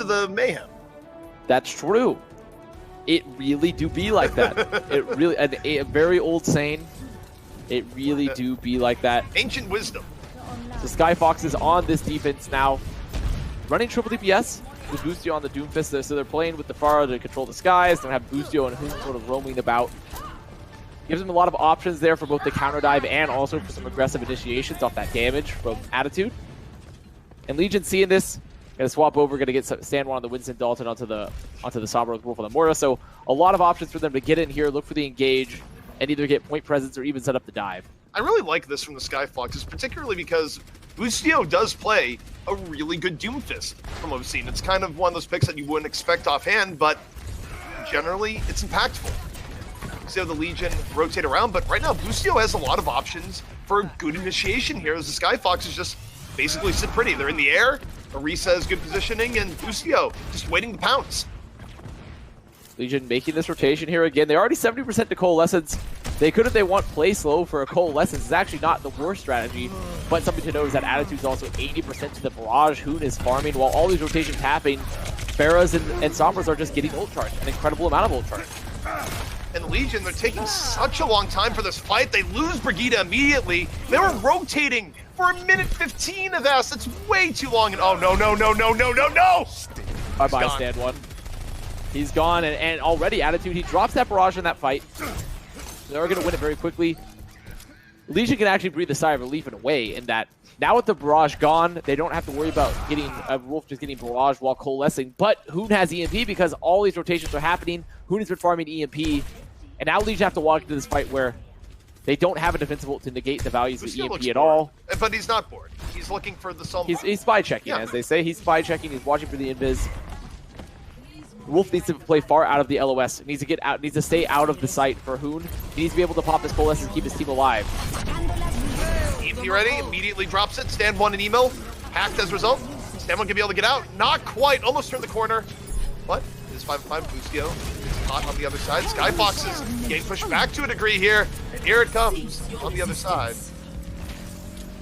to the mayhem. That's true. It really do be like that. It really, a very old saying. It really do be like that. Ancient wisdom. So Skyfoxes on this defense now, running triple DPS with Boostio on the Doomfist. So they're playing with the Pharah to control the skies. They have Boostio and Hoon sort of roaming about. Gives them a lot of options there for both the counter dive and also for some aggressive initiations off that damage from Attitude. And Legion seeing this, gonna swap over, gonna get stand one on the Winston Dalton onto the Sombra with Wolf on the Morta. So a lot of options for them to get in here, look for the engage, and either get point presence or even set up the dive. I really like this from the Skyfoxes, particularly because Boostio does play a really good Doomfist from what we've seen. It's kind of one of those picks that you wouldn't expect offhand, but generally it's impactful. See how the Legion rotate around, but right now Boostio has a lot of options for a good initiation here as the Skyfoxes just basically sit pretty. They're in the air, Orisa has good positioning, and Boostio just waiting to pounce. Legion making this rotation here again. They're already 70% to Coalescence. They could, if they want, play slow for a Coalescence. It's actually not the worst strategy, but something to note is that Attitude's also 80% to the Barrage. Hoon is farming while all these rotations happening. Pharahs and Sombras are just getting ult charge, an incredible amount of ult charge. And Legion, they're taking such a long time for this fight. They lose Brigitte immediately. They were rotating for 1:15 of Avast. That's way too long. And oh, no, no, no, no, no, no, no! Bye-bye, stand one. He's gone, and already Attitude, he drops that Barrage in that fight. They're going to win it very quickly. Legion can actually breathe a sigh of relief in a way, in that now with the Barrage gone, they don't have to worry about getting Wolf just getting Barrage while coalescing. But Hoon has EMP because all these rotations are happening. Hoon has been farming EMP, and now Legion have to walk into this fight where they don't have a defensive ult to negate the values of EMP at all. But he's not bored. He's looking for the Sombra. He's spy checking, as they say. He's spy checking. He's watching for the invis. Wolf needs to play far out of the LOS. Needs to get out. Needs to stay out of the sight for Hoon. He needs to be able to pop this Coalescence and keep his team alive. EMP ready. Immediately drops it. Stand one and emo. Hacked as a result. Stand one can be able to get out. Not quite. Almost turned the corner. But it is 5-5. Boostio is caught on the other side. Skyfoxes getting pushed back to a degree here. And here it comes on the other side.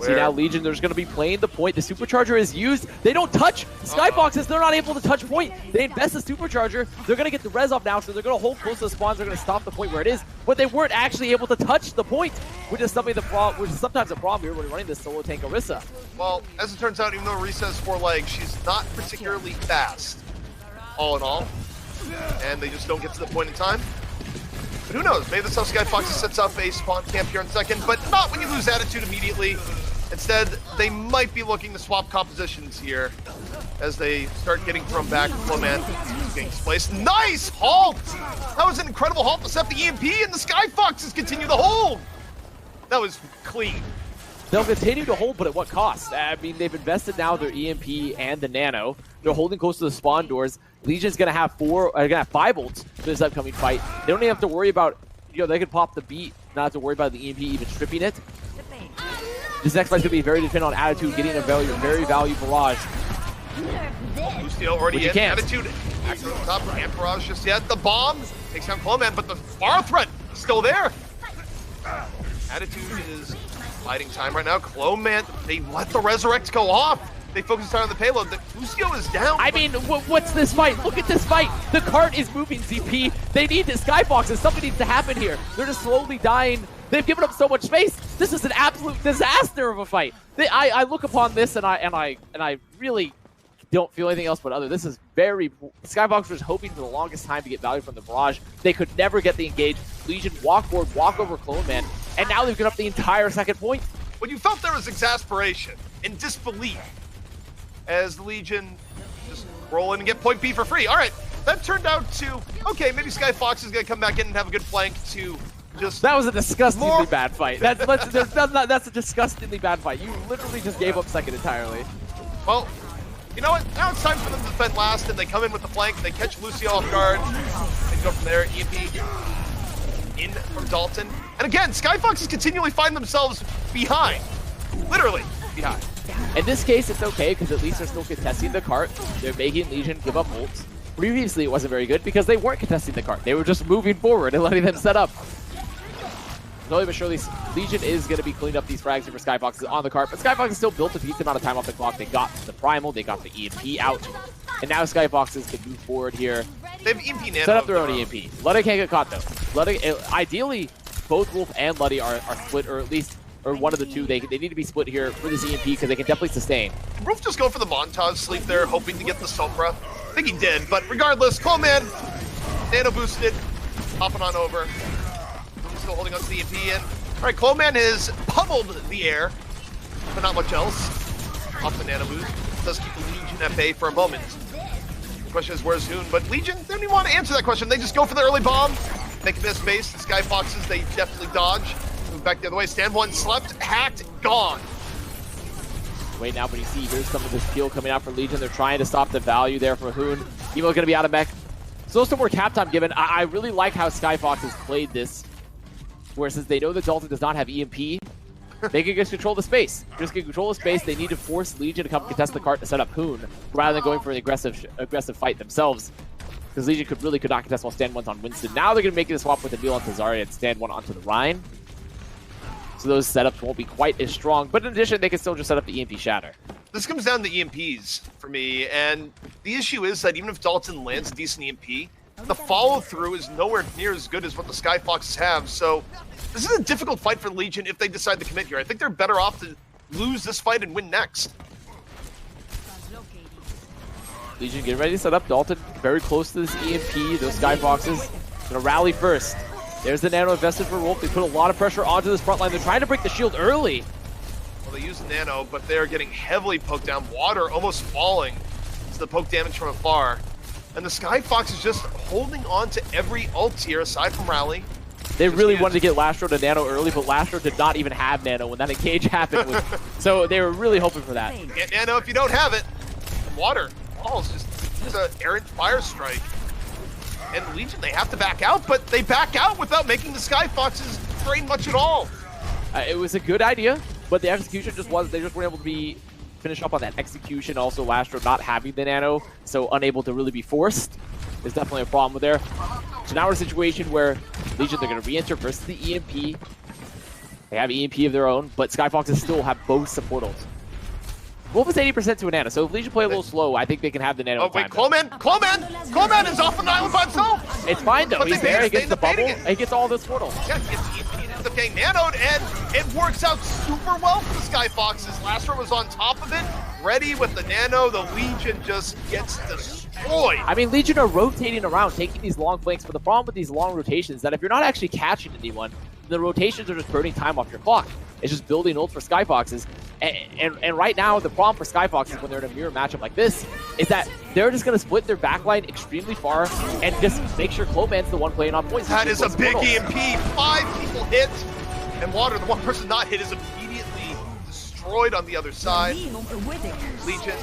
See now Legion, they're just going to be playing the point. The Supercharger is used. They don't touch Skyfoxes. They're not able to touch point. They invest the Supercharger. They're going to get the res off now, so they're going to hold close to the spawns. They're going to stop the point where it is. But they weren't actually able to touch the point, which is something which is sometimes a problem here when you're running this solo tank Orisa. Well, as it turns out, even though Orisa has 4 legs, she's not particularly fast, all in all. And they just don't get to the point in time. But who knows? Maybe that's how Skyfoxes sets up a spawn camp here in a second, but not when you lose Attitude immediately. Instead, they might be looking to swap compositions here as they start getting thrown back. Flowman is getting displaced. Nice halt! That was an incredible halt to set the EMP, and the Skyfoxes continue to hold. That was clean. They'll continue to hold, but at what cost? I mean, they've invested now their EMP and the Nano. They're holding close to the spawn doors. Legion's gonna have 5 ults for this upcoming fight. They don't even have to worry about, they could pop the beat, not have to worry about the EMP even stripping it. This next fight's going to be very dependent on Attitude getting a very valuable Barrage. Boostio already in. Attitude back to the top. Can't Barrage just yet. The bomb takes down Clowman, but the far threat is still there. Attitude is fighting time right now. Clowman, they let the Resurrect go off. They focus on the payload. Boostio is down. I mean, what's this fight? Look at this fight. The cart is moving, ZP. They need the Skyfoxes. Something needs to happen here. They're just slowly dying. They've given up so much space. This is an absolute disaster of a fight. I look upon this and I really don't feel anything else but other. This is very. Skyfox was hoping for the longest time to get value from the Barrage. They could never get the engage. Legion walk over Clone Man, and now they've given up the entire second point. When you felt there was exasperation and disbelief as the Legion just roll in and get point B for free. All right, that turned out to okay. Maybe Skyfox is gonna come back in and have a good flank to. That was a disgustingly bad fight. That's a disgustingly bad fight. You literally just gave up second entirely. Well, you know what? Now it's time for them to defend last, and they come in with the flank. They catch Lucio off guard. They go from there. EMP in from Dalton. And again, Skyfoxes continually find themselves behind. Literally behind. In this case, it's okay, because at least they're still contesting the cart. They're making Legion give up ults. Previously, it wasn't very good, because they weren't contesting the cart. They were just moving forward and letting them set up. slowly but surely, Legion is going to be cleaning up these frags here for Skyfoxes on the cart, but Skyfoxes still built a decent amount of time off the clock. They got the Primal, they got the EMP out, and now Skyfoxes can move forward here. They have EMP nano. Set up their own EMP. Luddy can't get caught, though. Luddy, ideally, both Wolf and Luddy are split, or at least one of the two. They need to be split here for this EMP because they can definitely sustain. Wolf just go for the montage sleep there, hoping to get the Sombra. I think he did, but regardless, Coleman, nano boosted, hopping on over. Still holding on to the EMP in. All right, Coleman has pummeled the air, but not much else. Off the nano boost. Does keep the Legion at bay for a moment. The question is, where's Hoon? But Legion, they don't even want to answer that question. They just go for the early bomb. They can miss base. The Skyfoxes, they definitely dodge. Move back the other way. Stand one, slept, hacked, gone. Wait now, but you see, here's some of this kill coming out for Legion. They're trying to stop the value there for Hoon. Evo's going to be out of mech. Still some more cap time given. I really like how Skyfoxes played this, where since they know that Dalton does not have EMP, they can just control the space. Just can control the space. They need to force Legion to come contest the cart to set up Hoon, rather than going for an aggressive fight themselves. Because Legion could not contest while Stand 1's on Winston. Now they're going to make it a swap with Emil on Zarya and Stand 1 onto the Rhine. So those setups won't be quite as strong. But in addition, they can still just set up the EMP Shatter. This comes down to EMPs for me, and the issue is that even if Dalton lands a decent EMP, the follow-through is nowhere near as good as what the Skyfoxes have, so this is a difficult fight for Legion if they decide to commit here. I think they're better off to lose this fight and win next. Legion getting ready to set up. Dalton very close to this EMP. Those Skyfoxes gonna rally first. There's the nano invested for Wolf. They put a lot of pressure onto this front line. They're trying to break the shield early. Well, they use nano, but they're getting heavily poked down. Water almost falling. It's the poke damage from afar. And the Skyfox is just holding on to every ult here, aside from Rally. They really wanted to get Lastro to nano early, but Lastro did not even have nano when that engage happened. So they were really hoping for that. Get nano if you don't have it. Water falls, just an errant fire strike. And Legion, they have to back out, but they back out without making the Skyfoxes drain much at all. It was a good idea, but the execution just wasn't. They just weren't able to finish up on that execution. Also, Lastro not having the nano, so unable to really be forced. There's definitely a problem with there. So now we're in a situation where Legion, they're going to re-enter versus the EMP. They have EMP of their own, but Skyfoxes still have both support ults. Wolf is 80% to a nano, so if Legion play a little slow, I think they can have the nano. Oh wait, Coleman is off an island by himself! It's fine though, he's there, he gets the bubble, he gets all this portal. Yeah, he ends up getting nanoed, and it works out super well for the Skyfoxes. Lastro was on top of it, ready with the nano. The Legion just gets destroyed. I mean, Legion are rotating around, taking these long flanks, but the problem with these long rotations is that if you're not actually catching anyone, the rotations are just burning time off your clock. It's just building ults for Skyfoxes. And right now, the problem for Skyfoxes when they're in a mirror matchup like this is that they're just going to split their backline extremely far and just make sure Cloman's the one playing on points. That is a big EMP. 5 people hit. And Water, the one person not hit, is immediately destroyed on the other side. Legion,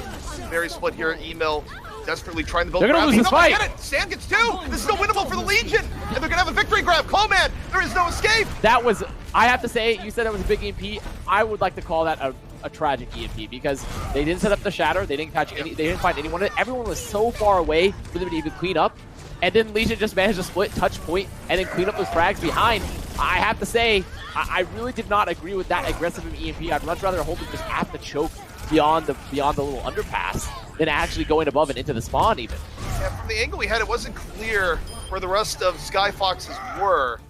very split here. Emil desperately trying to build. They're going to lose this fight. Sand gets 2. This is still winnable for the Legion. And they're going to have a victory grab. Coleman, there is no escape. That was, I have to say, you said it was a big EMP. I would like to call that a tragic EMP because they didn't set up the shatter. They didn't catch any. They didn't find anyone. Everyone was so far away for them to even clean up. And then Legion just managed to split, touch point, and then clean up those frags behind. I have to say, I really did not agree with that aggressive EMP. I'd much rather hold them just at the choke beyond the little underpass than actually going above and into the spawn even. Yeah, from the angle we had, it wasn't clear where the rest of Skyfoxes were.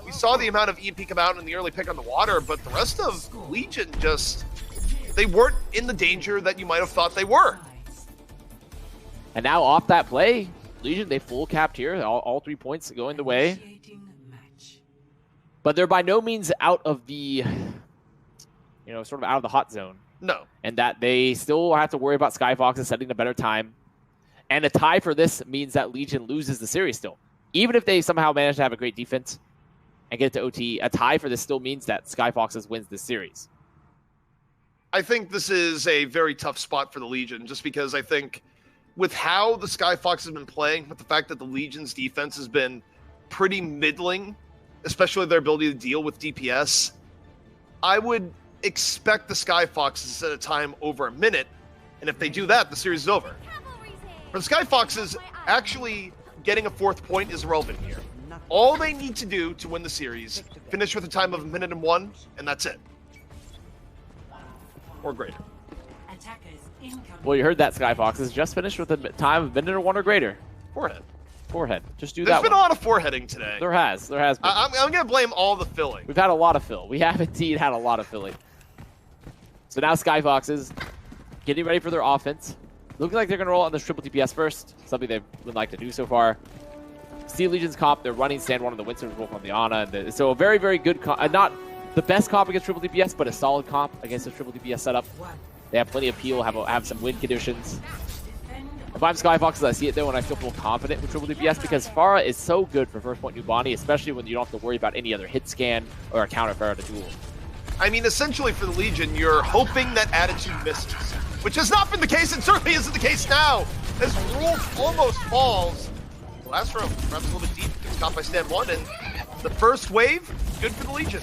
We saw the amount of EMP come out in the early pick on the Water, but the rest of Legion just, they weren't in the danger that you might have thought they were. And now off that play, Legion, they full capped here, all 3 points going the way. But they're by no means out of the, sort of out of the hot zone. No. And that they still have to worry about Skyfoxes setting a better time. And a tie for this means that Legion loses the series still. Even if they somehow manage to have a great defense and get to OT, a tie for this still means that Skyfoxes wins this series. I think this is a very tough spot for the Legion, just because I think with how the Skyfoxes have been playing, with the fact that the Legion's defense has been pretty middling, especially their ability to deal with DPS, I would expect the Skyfoxes to set a time over a minute, and if they do that, the series is over. For the Skyfoxes, actually getting a 4th point is irrelevant here. All they need to do to win the series, finish with a time of 1:01, and that's it. Or greater. Well, you heard that, Skyfoxes. Just finished with a time of 1:01 or greater. Forehead. Forehead. Just do There's that been one. a lot of foreheading today. There has been. I'm going to blame all the filling. We've had a lot of fill. We have indeed had a lot of filling. So now Skyfoxes getting ready for their offense. Looking like they're going to roll on this triple DPS first, something they would like to do so far. Steel Legion's comp, they're running stand one of the Winston's roll from the Ana. So a very, very good comp. Not the best comp against triple DPS, but a solid comp against the triple DPS setup. They have plenty of peel, have some win conditions. If I'm Skyfoxes, I see it though, and I feel confident with triple DPS because Pharah is so good for first point Numbani, especially when you don't have to worry about any other hit scan or a counter Pharah to duel. I mean, essentially for the Legion, you're hoping that Attitude misses, which has not been the case, and certainly isn't the case now, as Rule almost falls. The last row, perhaps a little bit deep, gets caught by stand one, and the first wave, good for the Legion.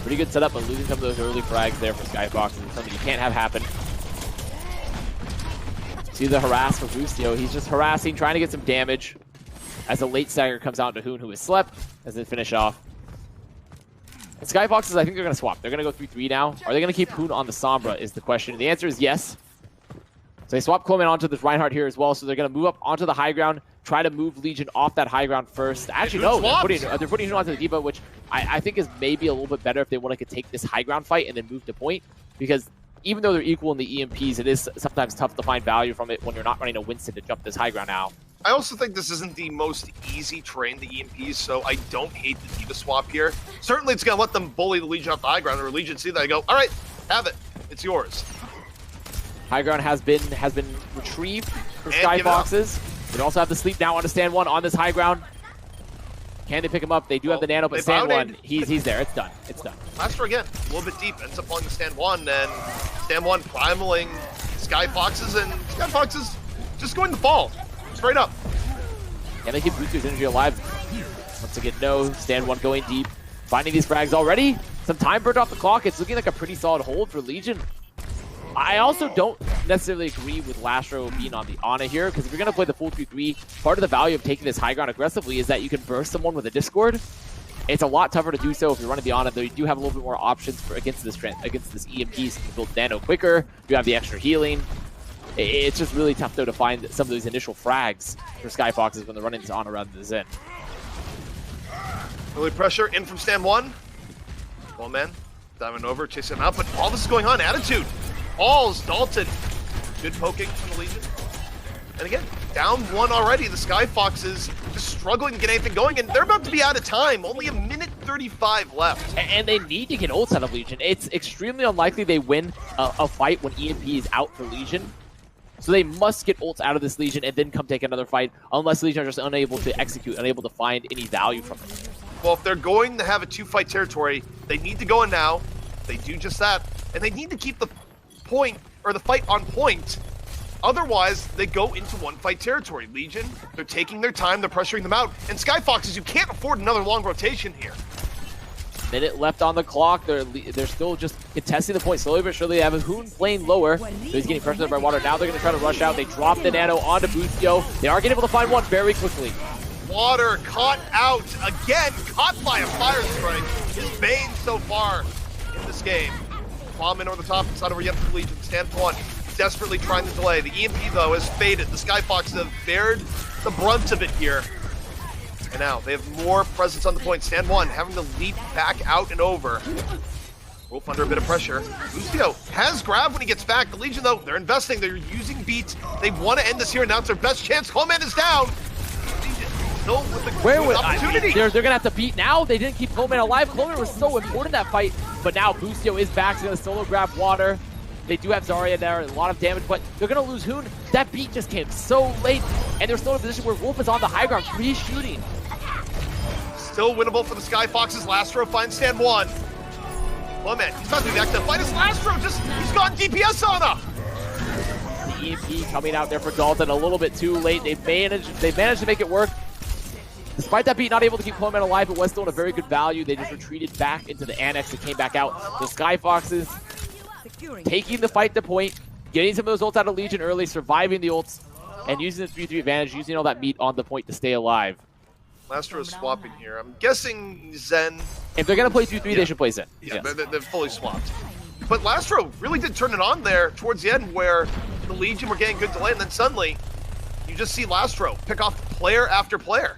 Pretty good setup, but losing some of those early frags there for Skyfoxes is something you can't have happen. See the harass for Boostio. He's just harassing, trying to get some damage as a late stagger comes out to Hoon, who has slept, as they finish off. And Skyfoxes, I think they're going to swap. They're going to go 3-3 now. Are they going to keep Hoon on the Sombra is the question. The answer is yes. So they swap Coleman onto this Reinhardt here as well, so they're going to move up onto the high ground, try to move Legion off that high ground first. Actually, no, they're putting Hoon onto the Diva, which I think is maybe a little bit better if they want to take this high ground fight and then move to point, because even though they're equal in the EMPs, it is sometimes tough to find value from it when you're not running a Winston to jump this high ground now. I also think this isn't the most easy terrain, the EMPs, so I don't hate the Diva swap here. Certainly it's going to let them bully the Legion off the high ground, or Legion see that and go, all right, have it. It's yours. High ground has been retrieved for Skyfoxes. They also have the sleep now on to stand one on this high ground. Can they pick him up? They do have the nano, but stand one, he's there. It's done. It's done. Laster again, a little bit deep, ends up pulling the stand one, and stand one primaling Skyfoxes, and Skyfoxes just going to fall. Straight up. Can they keep Boostio's energy alive? Once again, no. Stand one going deep. Finding these frags already. Some time burned off the clock. It's looking like a pretty solid hold for Legion. I also don't necessarily agree with Lastro being on the Ana here, because if you're going to play the full 3-3, part of the value of taking this high ground aggressively is that you can burst someone with a Discord. It's a lot tougher to do so if you're running the Ana, though you do have a little bit more options for against this EMP, so you can build nano quicker, you have the extra healing. It's just really tough, though, to find some of those initial frags for Skyfoxes when they're running this Ana rather than Zen. Early pressure in from stand one. Well, man, diving over, chasing him out, but all this is going on. Attitude. Alls, Dalton. Good poking from the Legion. And again, down one already. The Skyfoxes just struggling to get anything going, and they're about to be out of time. Only 1:35 left. And they need to get ults out of Legion. It's extremely unlikely they win a fight when EMP is out for Legion. So they must get ults out of this Legion and then come take another fight, unless Legion are just unable to execute, unable to find any value from it. Well, if they're going to have a two-fight territory, they need to go in now. They do just that. And they need to keep the point, or the fight on point. Otherwise, they go into one-fight territory. Legion, they're taking their time, they're pressuring them out. And Skyfoxes, you can't afford another long rotation here. Minute left on the clock. They're still just contesting the point slowly but surely. They have a Hoon playing lower, so he's getting pressured by Water. Now they're going to try to rush out. They drop the nano onto Boostio. They are getting able to find one very quickly. Water caught out again, caught by a fire strike. His bane so far in this game. Bomb in over the top, it's not over yet for Legion. Stand one, desperately trying to delay. The EMP, though, has faded. The Skyfoxes have bared the brunt of it here. And now they have more presence on the point. Stand one, having to leap back out and over. Wolf under a bit of pressure. Boostio has grab when he gets back. The Legion, though, they're investing. They're using beats. They want to end this here, and now it's their best chance. Coleman is down. Legion still with the opportunity. They're going to have to beat now. They didn't keep Coleman alive. Coleman was so important in that fight, but now Boostio is back. He's going to solo grab Water. They do have Zarya there, a lot of damage, but they're going to lose Hoon. That beat just came so late, and they're still in a position where Wolf is on the high ground, free shooting. Still winnable for the Skyfoxes. Lastro finds stand one. Well, man, he's about to be back to the fight. It's Lastro, he's got DPS on him. The EMP coming out there for Dalton a little bit too late. They managed to make it work. Despite that beat, not able to keep Coleman alive, it was still at a very good value. They just retreated back into the annex and came back out. The Skyfoxes taking the fight to point, getting some of those ults out of Legion early, surviving the ults, and using the 3-3 advantage, using all that meat on the point to stay alive. Lastro is swapping here. I'm guessing Zen. If they're going to play 2-3, they should play Zen. Yeah, yes. they're fully swapped. But Lastro really did turn it on there towards the end where the Legion were getting good delay, and then suddenly you just see Lastro pick off player after player.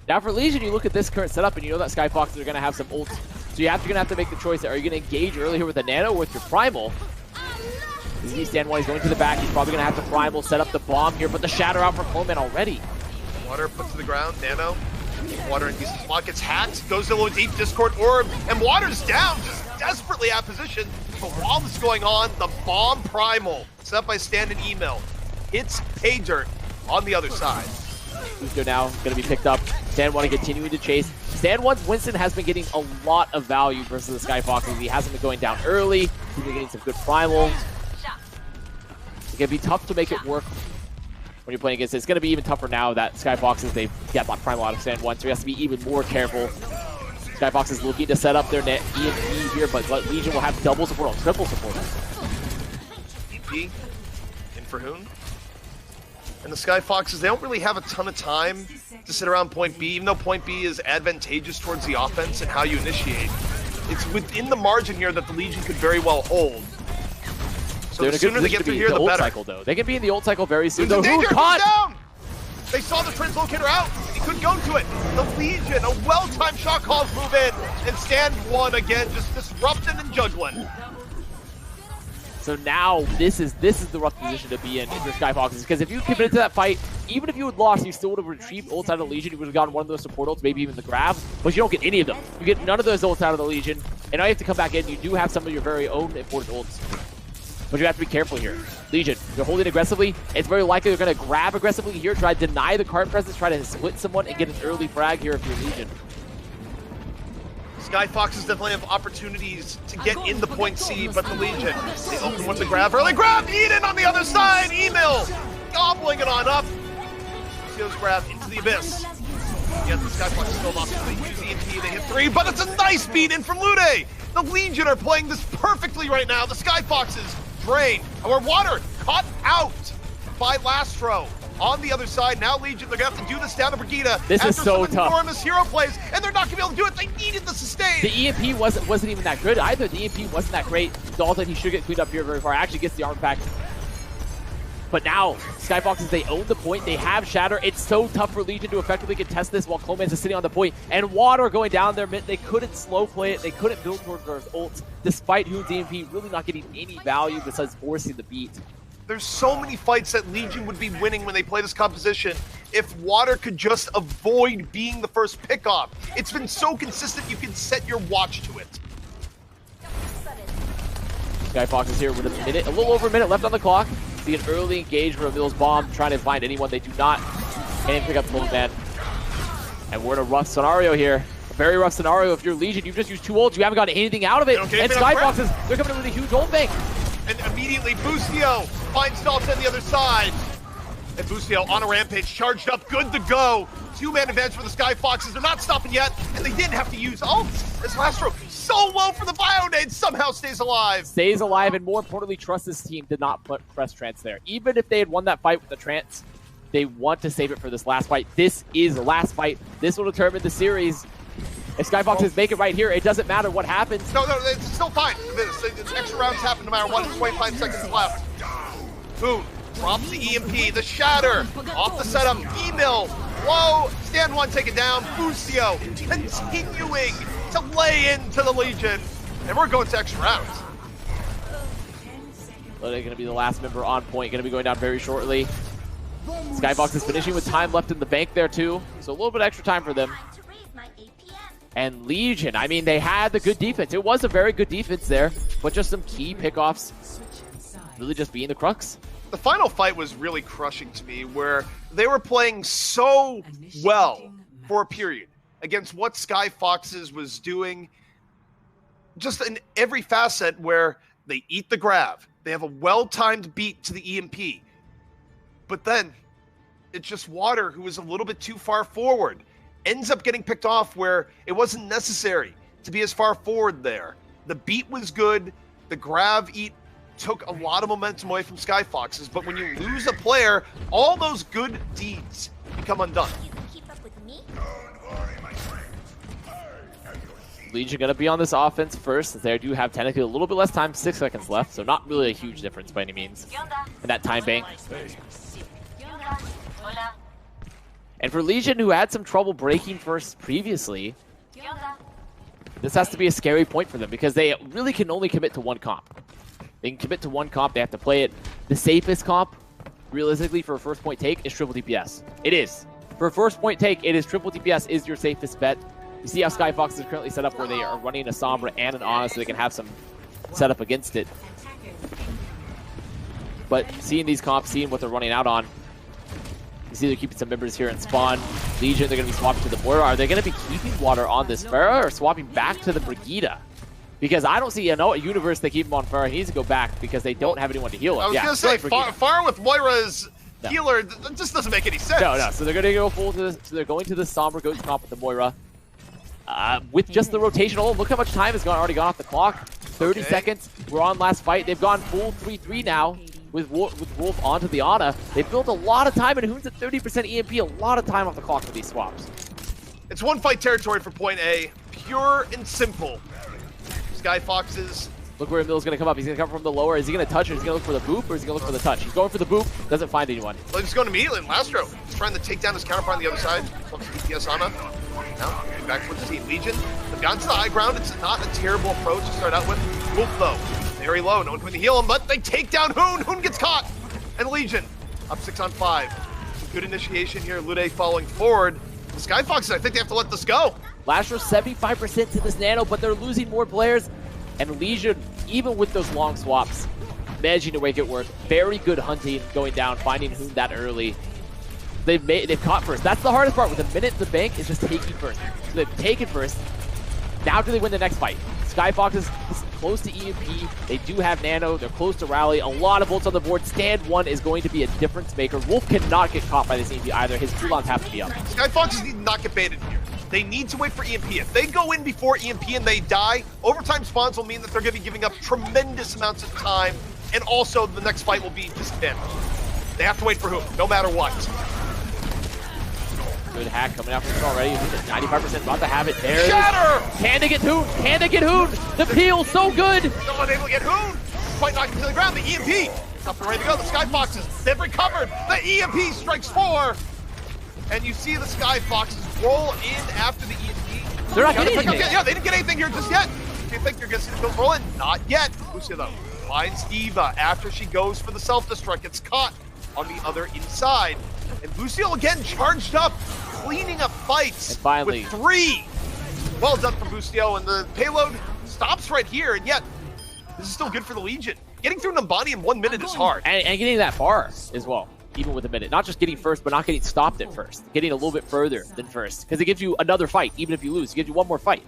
Now for Legion, you look at this current setup, and you know that Skyfoxes are going to have some ults. So you're going to have to make the choice. Are you going to engage early here with the Nano or with your Primal? Evie stand one, he's going to the back. He's probably going to have to Primal, set up the bomb here, but the Shatter out for Coleman already. Water put to the ground, Nano. Water in decent spot, gets hacked, goes to a little deep Discord Orb, and Water's down, just desperately out of position. But while this is going on, the bomb Primal, set up by Stan and Email, hits Pay Dirt on the other side. Booster now going to be picked up. Stan 1 continuing to chase. Stan 1's Winston has been getting a lot of value versus the Skyfoxes. He hasn't been going down early. He's been getting some good primals. It's going to be tough to make it work when you're playing against it. It's going to be even tougher now that Skyfoxes, they've got that primal out of Stan 1, so he has to be even more careful. Skyfoxes looking to set up their net EMP here, but Legion will have double support on triple support. EP in for Hoon. And the Skyfoxes, they don't really have a ton of time to sit around point B, even though point B is advantageous towards the offense and how you initiate. It's within the margin here that the Legion could very well hold. So the sooner they get through here, the better. Cycle, though. They can be in the ult cycle very soon. There's a danger, he's down! They saw the translocator out. He couldn't go to it. The Legion, a well-timed shot calls move in, and Stand 1 again, just disrupting and juggling. So now this is the rough position to be in if you're Skyfoxes, because if you committed to that fight, even if you had lost, you still would have retrieved ults out of the Legion. You would have gotten one of those support ults, maybe even the grab, but you don't get any of them. You get none of those ults out of the Legion, and now you have to come back in. You do have some of your very own important ults, but you have to be careful here. Legion, they're holding aggressively. It's very likely they're going to grab aggressively here, try to deny the card presence, try to split someone, and get an early frag here if you're Legion. Skyfoxes definitely have opportunities to get in the point C, but the Legion, they open with the grab. Early grab, Eden on the other side, Emil gobbling it on up. Seals grab into the abyss. Yes, the Skyfoxes still lost the EMP, they hit 3, but it's a nice beat in from Lude. The Legion are playing this perfectly right now. The Skyfoxes drain, or Water caught out by Lastro. On the other side, now Legion, they're going to have to do this down to Brigida. This is so tough. Enormous hero plays, and they're not going to be able to do it. They needed the sustain. The EMP wasn't even that good either. The EMP wasn't that great. Dalton, he should get cleaned up here very far. Actually gets the arm pack. But now, Skyfoxes, they own the point. They have Shatter. It's so tough for Legion to effectively contest this while Clemens is sitting on the point. And Water going down there mid. They couldn't slow play it. They couldn't build towards their ults, despite Hoon's EMP really not getting any value besides forcing the beat. There's so many fights that Legion would be winning when they play this composition if Water could just avoid being the first pickoff. It's been so consistent you can set your watch to it. Skyfoxes here with a little over a minute left on the clock. See an early engage from Emil's bomb, trying to find anyone. They do not. Can't pick up the man. And we're in a rough scenario here. A very rough scenario. If you're Legion, you've just used 2 ults. You haven't gotten anything out of it. And Skyfoxes, they're coming in with a huge ult bank. And immediately Bustio finds Dalton on the other side. And Bustio on a rampage, charged up, good to go. 2-man advance for the Skyfoxes. They're not stopping yet, and they didn't have to use ults. As Lastro, so low for the Bionade, somehow stays alive. Stays alive, and more importantly, trust this team did not put press Trance there. Even if they had won that fight with the Trance, they want to save it for this last fight. This is the last fight. This will determine the series. If Skyfoxes make it right here, it doesn't matter what happens. No, it's still fine. The extra rounds happen no matter what. It's 25 seconds left. Boom. Drops the EMP, the Shatter, off the setup, Emil, whoa, Stand 1 taken down, Bustio continuing to lay into the Legion, and we're going to extra rounds. Well, they're going to be the last member on point, going to be going down very shortly. Skyfox is finishing with time left in the bank there too, so a little bit extra time for them. And Legion, I mean, they had the good defense. It was a very good defense there, but just some key pickoffs really just being the crux. The final fight was really crushing to me, where they were playing so well for a period against what Skyfoxes was doing, just in every facet, where they eat the grab, they have a well-timed beat to the EMP, but then it's just Water who was a little bit too far forward, ends up getting picked off where it wasn't necessary to be as far forward there. The beat was good, the grab eat took a lot of momentum away from Skyfoxes, but when you lose a player, all those good deeds become undone. Legion going to be on this offense first, as they do have technically a little bit less time, 6 seconds left, so not really a huge difference by any means in that time bank. And for Legion, who had some trouble breaking first previously, this has to be a scary point for them because they really can only commit to one comp. They can commit to one comp, they have to play it. The safest comp, realistically, for a first point take is triple DPS. It is. For a first point take, it is triple DPS is your safest bet. You see how Skyfox is currently set up where they are running a Sombra and an Ana so they can have some setup against it. But seeing these comps, seeing what they're running out on, you see they're keeping some members here in spawn. Legion, they're going to be swapping to the Moira. Are they going to be keeping water on this Pharah or swapping back to the Brigida? Because I don't see a universe they keep him on Pharah. He needs to go back because they don't have anyone to heal him. I was going to say, Pharah with Moira's healer, that just doesn't make any sense. No. So they're going to go full to this. So they're going to the Sombra Goats comp with the Moira. With just the rotation alone, look how much time has already gone off the clock. 30 seconds. We're on last fight. They've gone full 3-3 now with Wolf onto the Ana. They've built a lot of time, and Hoon's at 30% EMP, a lot of time off the clock for these swaps. It's one fight territory for point A. Pure and simple. Skyfoxes. Look where Emil's going to come up. He's going to come from the lower. Is he going to touch, or is he going to look for the boop, or is he going to look for the touch? He's going for the boop. Doesn't find anyone. Well, he's going immediately in Lastro. He's trying to take down his counterpart on the other side. Wants to DPS Ana. Now, back towards the team. Legion. They've gotten to the high ground. It's not a terrible approach to start out with. Wolf, though, very low. No one can heal him, but they take down Hoon. Hoon gets caught. And Legion up 6 on 5. Good initiation here. Lude following forward. The Skyfoxes, I think they have to let this go. Lastro 75% to this Nano, but they're losing more players. And Legion, even with those long swaps, managing to make it work. Very good hunting, going down, finding Hoon that early. They've caught first. That's the hardest part. With a minute in the bank, is just taking first. So they've taken first. Now do they win the next fight? Skyfoxes is close to EMP. They do have Nano. They're close to Rally. A lot of ults on the board. Stand 1 is going to be a difference maker. Wolf cannot get caught by this EMP either. His cooldowns have to be up. Skyfoxes need to not get baited here. They need to wait for EMP. If they go in before EMP and they die, overtime spawns will mean that they're going to be giving up tremendous amounts of time, and also the next fight will be disadvantaged. They have to wait for who, no matter what. Good hack coming out from him already. 95% about to have it. There Shatter! It is. Can they get Hoon? Can they get Hoon? The peel so good. No one able to get Hoon. Quite knocked him to the ground. The EMP. Up and ready to go. The Skyfoxes, they've recovered. The EMP strikes 4. And you see the Skyfoxes roll in after the EMP. They're not getting anything. Yeah, they didn't get anything here just yet. Do you think you're going to see the kills roll in? Not yet. Lucia, though, finds Eva after she goes for the self-destruct. Gets caught on the other inside. And Lucio again charged up, cleaning up fights and finally, with 3. Well done from Lucio, and the payload stops right here, and yet this is still good for the Legion. Getting through Numbani in 1 minute is hard. And getting that far as well, even with a minute. Not just getting first, but not getting stopped at first. Getting a little bit further than first, because it gives you another fight, even if you lose. It gives you one more fight.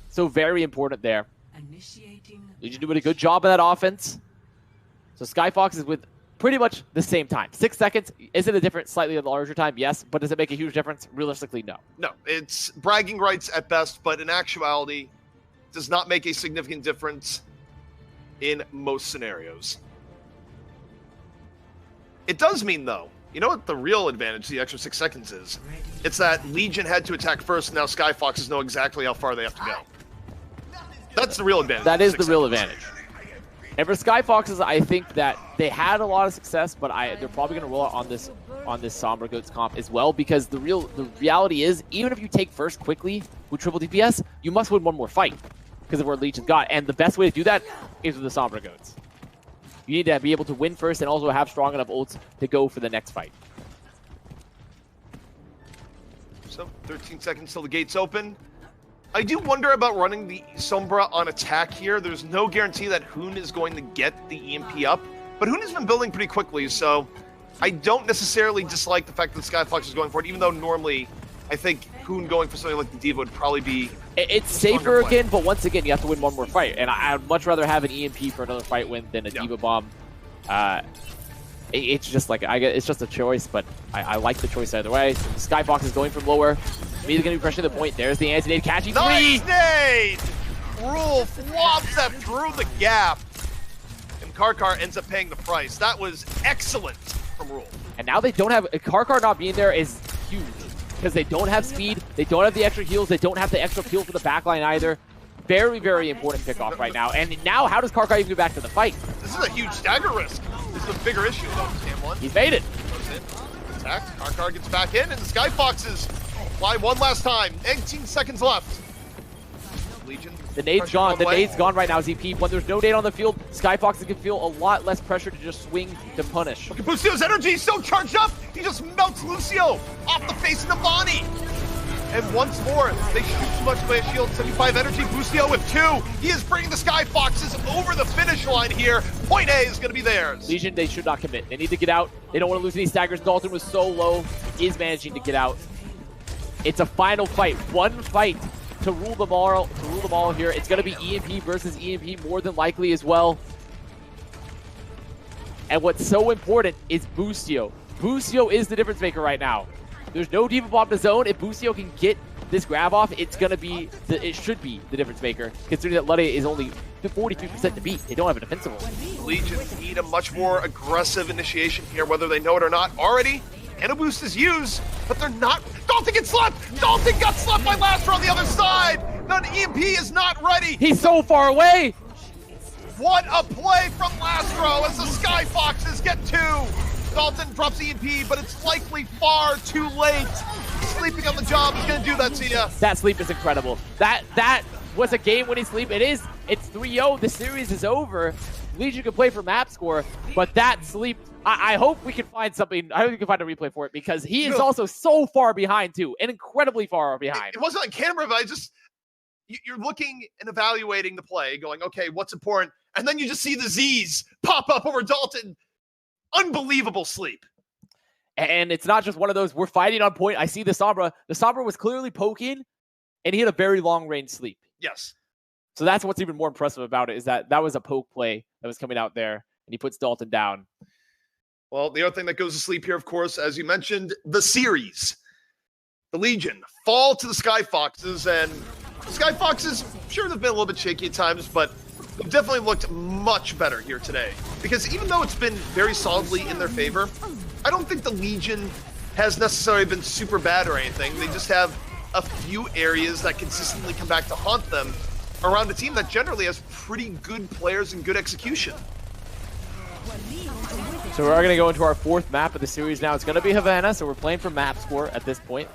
So very important there. Legion doing a good job of that offense. So Skyfox is with pretty much the same time. 6 seconds. Is it a different, slightly larger time? Yes. But does it make a huge difference? Realistically, no. No. It's bragging rights at best, but in actuality, does not make a significant difference in most scenarios. It does mean, though, you know what the real advantage, the extra 6 seconds is? It's that Legion had to attack first, and now Skyfoxes know exactly how far they have to go. That's the real advantage. That is the real advantage. And for Skyfoxes, I think that they had a lot of success, but they're probably going to roll out on this Sombra Goats comp as well, because the reality is, even if you take first quickly with triple DPS, you must win one more fight because of where Legion's got. And the best way to do that is with the Sombra Goats. You need to be able to win first and also have strong enough ults to go for the next fight. So 13 seconds till the gates open. I do wonder about running the Sombra on attack here. There's no guarantee that Hoon is going to get the EMP up, but Hoon has been building pretty quickly, so I don't necessarily dislike the fact that Skyfox is going for it, even though normally I think Hoon going for something like the Diva would probably be... It's safer again, but once again, you have to win one more fight, and I'd much rather have an EMP for another fight win than a Diva Bomb. It's just like, it's just a choice, but I like the choice either way. So Skyfox is going from lower. Immediately going to be pressuring the point. There's the anti-nade catching 3. Nice nade! Rule flops that through the gap. And Karkar ends up paying the price. That was excellent from Rule. And now they don't have... Karkar not being there is huge. because they don't have speed, they don't have the extra heals, they don't have the extra peel for the backline either. Very, very important pickoff right now. And now, how does Karkar even get back to the fight? This is a huge stagger risk. This is a bigger issue though. Cam 1. He's made it. Goes in. Attacked. Karkar gets back in, and the Skyfoxes fly one last time. 18 seconds left. Legion. The nade's gone. The nade's gone right now, ZP. When there's no nade on the field, Skyfoxes can feel a lot less pressure to just swing to punish. Look at Lucio's energy. He's so charged up. He just melts Lucio off the face of the body. And once more, they shoot too much by a shield. 75 energy. Lucio with 2. He is bringing the Skyfoxes over the finish line here. Point A is going to be theirs. Legion, they should not commit. They need to get out. They don't want to lose any staggers. Dalton was so low. Is managing to get out. It's a final fight. One fight to rule them all here. It's going to be EMP versus EMP more than likely as well. And what's so important is Boostio. Boostio is the difference maker right now. There's no D.Va bomb to zone. If Boostio can get this grab off, it's going to be, it should be the difference maker, considering that Luddy is only 43% to beat. They don't have a defensive one. Legion need a much more aggressive initiation here, whether they know it or not. Already, Nano Boost is used, but they're not. Dalton gets slapped! Dalton got slapped by Lessard on the other side! The EMP is not ready! He's so far away! What a play from Lastro as the Skyfoxes get 2! Dalton drops EMP, but it's likely far too late. Sleeping on the job is going to do that to you. That sleep is incredible. That was a game-winning sleep. It is. It's 3-0. The series is over. Legion can play for map score, but that sleep, I hope we can find something. I hope we can find a replay for it, because he is also so far behind, too, and incredibly far behind. It wasn't on camera, but you're looking and evaluating the play, going, okay, what's important? And then you just see the Z's pop up over Dalton. Unbelievable sleep. And it's not just one of those, we're fighting on point. I see the Sombra. The Sombra was clearly poking, and he had a very long-range sleep. Yes. So that's what's even more impressive about it, is that was a poke play that was coming out there, and he puts Dalton down. Well, the other thing that goes to sleep here, of course, as you mentioned, the series. The Legion fall to the Skyfoxes, and the Skyfoxes, sure, they've been a little bit shaky at times, but they've definitely looked much better here today. Because even though it's been very solidly in their favor, I don't think the Legion has necessarily been super bad or anything. They just have a few areas that consistently come back to haunt them around a team that generally has pretty good players and good execution. So we're going to go into our 4th map of the series now. It's going to be Havana, so we're playing for map score at this point.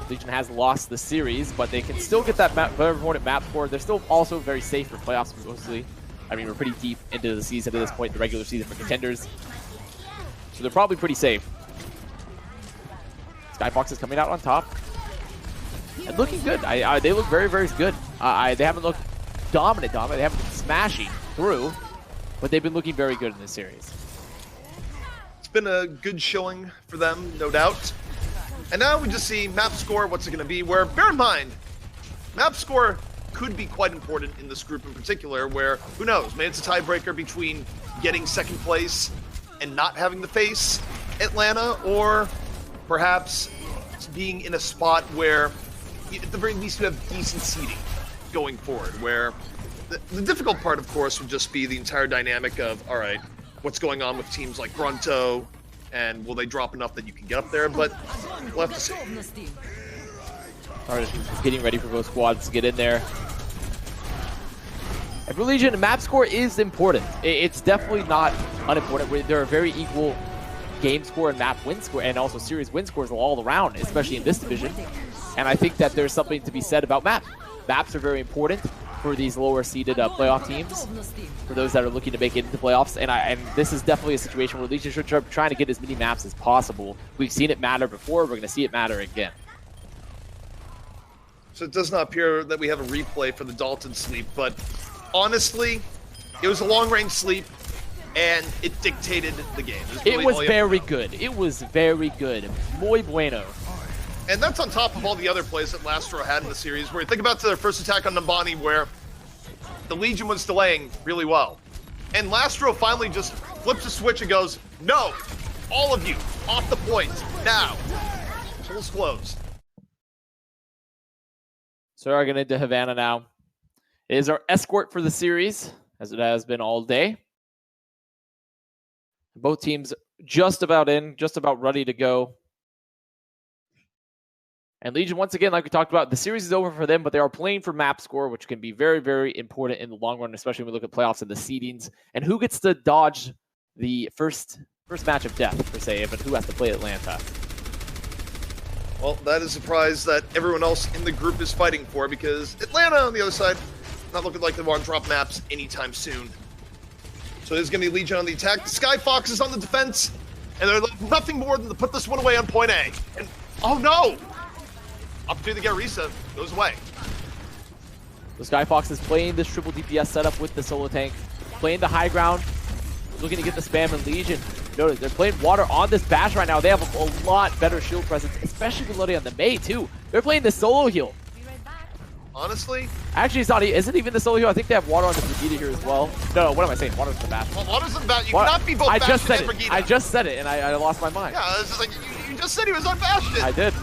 Legion has lost the series, but they can still get that very important map score. They're still also very safe for playoffs, mostly. I mean, we're pretty deep into the season at this point, the regular season for Contenders. So they're probably pretty safe. Skyfox is coming out on top. And looking good. They look very, very good. They haven't looked dominant. They haven't been smashing through, but they've been looking very good in this series. It's been a good showing for them, no doubt. And now we just see map score, what's it going to be, where, bear in mind, map score could be quite important in this group in particular, where, who knows, maybe it's a tiebreaker between getting 2nd place and not having to face Atlanta, or perhaps being in a spot where, at the very least, you have decent seeding going forward, where the difficult part, of course, would just be the entire dynamic of, all right, what's going on with teams like Grunto, and will they drop enough that you can get up there? But we'll have to see. Just getting ready for both squads to get in there. And for Legion, map score is important. It's definitely not unimportant. There are very equal game score and map win score, and also series win scores all around, especially in this division. And I think that there's something to be said about maps. Maps are very important for these lower seeded playoff teams, for those that are looking to make it into playoffs. And this is definitely a situation where Legion should try to get as many maps as possible. We've seen it matter before. We're going to see it matter again. So it does not appear that we have a replay for the Dalton sleep, but honestly, it was a long-range sleep, and it dictated the game. It was very good. It was very good. Muy bueno. And that's on top of all the other plays that Lastro had in the series, where you think about their first attack on Nambani, where the Legion was delaying really well. And Lastro finally just flips a switch and goes, no, all of you, off the point, now. Pulls closed. So we're going into Havana now. It is our escort for the series, as it has been all day. Both teams just about in, just about ready to go. And Legion, once again, like we talked about, the series is over for them, but they are playing for map score, which can be very, very important in the long run, especially when we look at playoffs and the seedings. And who gets to dodge the first match of death, per se, but who has to play Atlanta? Well, that is a prize that everyone else in the group is fighting for, because Atlanta, on the other side, not looking like they want to drop maps anytime soon. So there's going to be Legion on the attack. The Skyfoxes on the defense, and they're nothing more than to put this one away on point A. And, oh no! Opportunity to get reset goes away. The Skyfoxes playing this triple DPS setup with the solo tank, playing the high ground, looking to get the spam and Legion. Notice they're playing water on this bash right now. They have a lot better shield presence, especially with loading on the Mei too. They're playing the solo heal. Honestly? Actually, it's not. Isn't even the solo heal. I think they have water on the Brigitte here as well. No, what am I saying? Water's on the bash. Well, water's on the bash. You cannot be both Bastion and Brigitte. I just said it, and I lost my mind. Yeah, it's just like, you just said he was on Bastion. I did.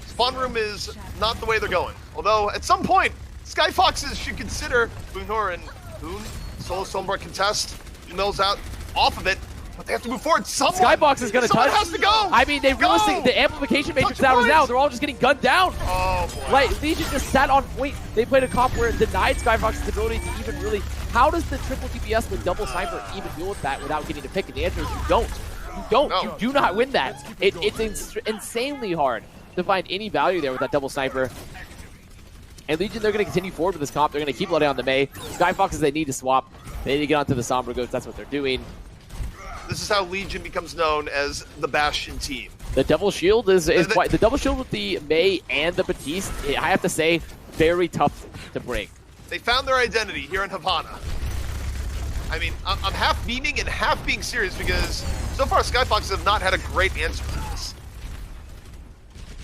Spawn room is not the way they're going. Although, at some point, Skyfoxes should consider Boonhor and Boon, solo Sombra contest, mills out off of it, but they have to move forward. Skyfox is going to touch. Has to go. I mean, they realistically, the amplification matrix out is now. They're all just getting gunned down. Oh, boy. Like, Legion just sat on point. They played a comp where it denied Skyfox's ability to even really... How does the triple DPS with double sniper even deal with that without getting a pick? And the answer is you don't. You don't. No. You do not win that. It's insanely hard to find any value there with that double sniper. And Legion, they're going to continue forward with this comp. They're going to keep letting on the Mei. Skyfoxes, they need to swap. They need to get onto the Sombra Goats. That's what they're doing. This is how Legion becomes known as the Bastion team. The double shield is quite... The double shield with the Mei and the Batiste, I have to say, very tough to break. They found their identity here in Havana. I mean, I'm half memeing and half being serious because so far Skyfoxes have not had a great answer for this.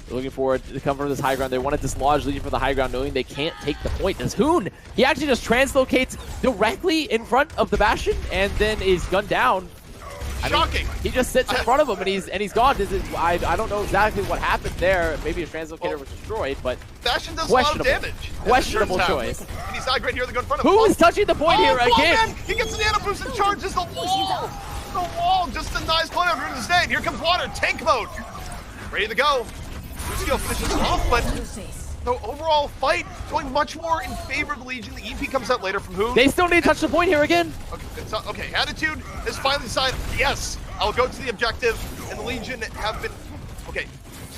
They're looking forward to come from this high ground. They want to dislodge Legion from the high ground, knowing they can't take the point. As Hoon, he actually just translocates directly in front of the Bastion and then is gunned down. Shocking. He just sits in front of him and he's gone. I don't know exactly what happened there. Maybe his translocator was destroyed, but Bastion does a lot of damage. Questionable choice. And he's not great here. They go in front of him. Who is touching the point here again? Man. He gets an nano boost and charges the wall. The wall just denies point over to stay. Here comes water. Tank mode. Ready to go. Lucio finishes off, but the overall fight going much more in favor of the Legion. The EP comes out later from Hoon. They still need to touch the point here again. Okay, Attitude is finally decided, yes, I'll go to the objective, and the Legion have been, okay,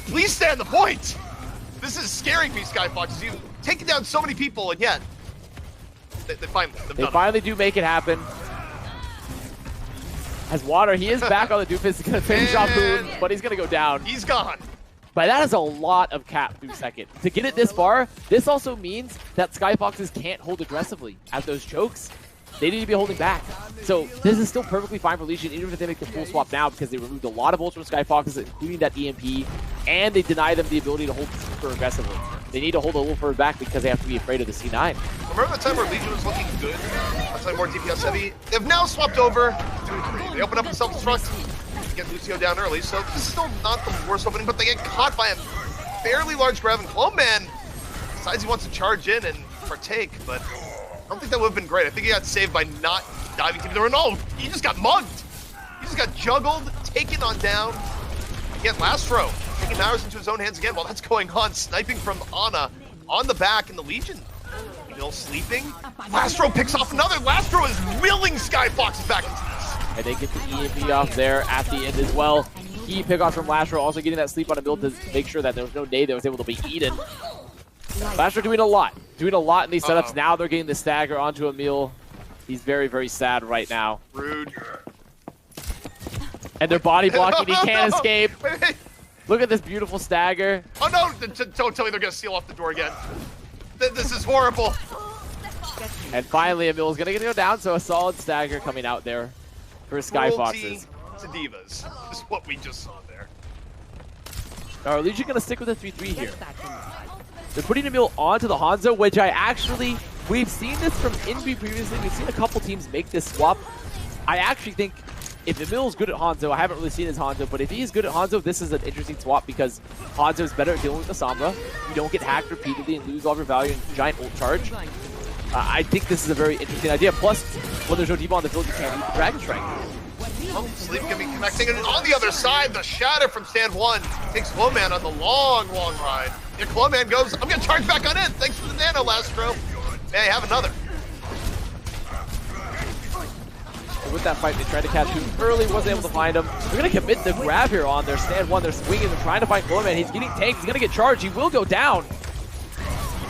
please stay on the point. This is scaring me, Skyfoxes. You've taken down so many people, and yet, they finally do make it happen. As Water, he is back on the Doofus. He's going to finish off Hoon, but he's going to go down. He's gone. But that is a lot of cap through second. To get it this far, this also means that Skyfoxes can't hold aggressively at those chokes. They need to be holding back. So this is still perfectly fine for Legion, even if they make the full swap now, because they removed a lot of ults from Skyfoxes, including that EMP, and they deny them the ability to hold super aggressively. They need to hold a little further back because they have to be afraid of the C9. Remember the time where Legion was looking good? That's like more DPS heavy. They've now swapped over 2-3. They open up and self-destruct. Get Lucio down early, so this is still not the worst opening, but they get caught by a fairly large grab, and Clone Man decides he wants to charge in and partake, but I don't think that would have been great. I think he got saved by not diving to the no, he just got mugged. He just got juggled, taken on down. Again, Lastro taking matters into his own hands again while that's going on, sniping from Ana on the back, and the Legion still sleeping. Lastro picks off another. Lastro is willing Skyfoxes back into this. And they get the EMP off there at the end as well. Key pickoff from Lastro, also getting that sleep on a build to make sure that there was no nade that was able to be eaten. Lastro doing a lot in these setups. Now they're getting the stagger onto Emil. He's very, very sad right now. Rude. And they're body blocking. He can't escape. Wait. Look at this beautiful stagger. Oh no! Don't tell me they're gonna seal off the door again. This is horrible. And finally, Emil is gonna go down. So a solid stagger coming out there for Skyfoxes. To divas is what we just saw there. Are Legion going to stick with a 3-3 here? They're putting Emil onto the Hanzo, which we've seen this from Envy previously. We've seen a couple teams make this swap. I actually think if Emil's good at Hanzo, I haven't really seen his Hanzo, but if he is good at Hanzo, this is an interesting swap because Hanzo is better at dealing with the Sombra. You don't get hacked repeatedly and lose all of your value in giant ult charge. I think this is a very interesting idea. Plus, when there's no D-ball on the field, you can't use the Dragon Strike. Oh, Sleep gonna be connecting, and on the other side, the shatter from stand one takes Glowman on the long, long ride. Here Glowman goes, I'm gonna charge back on in. Thanks for the nano, Lastro. May I have another? With that fight, they tried to catch Hoon early, wasn't able to find him. They're going to commit the grab here on their stand one. They're swinging, they're trying to find Glowman. He's getting tanked, he's going to get charged. He will go down.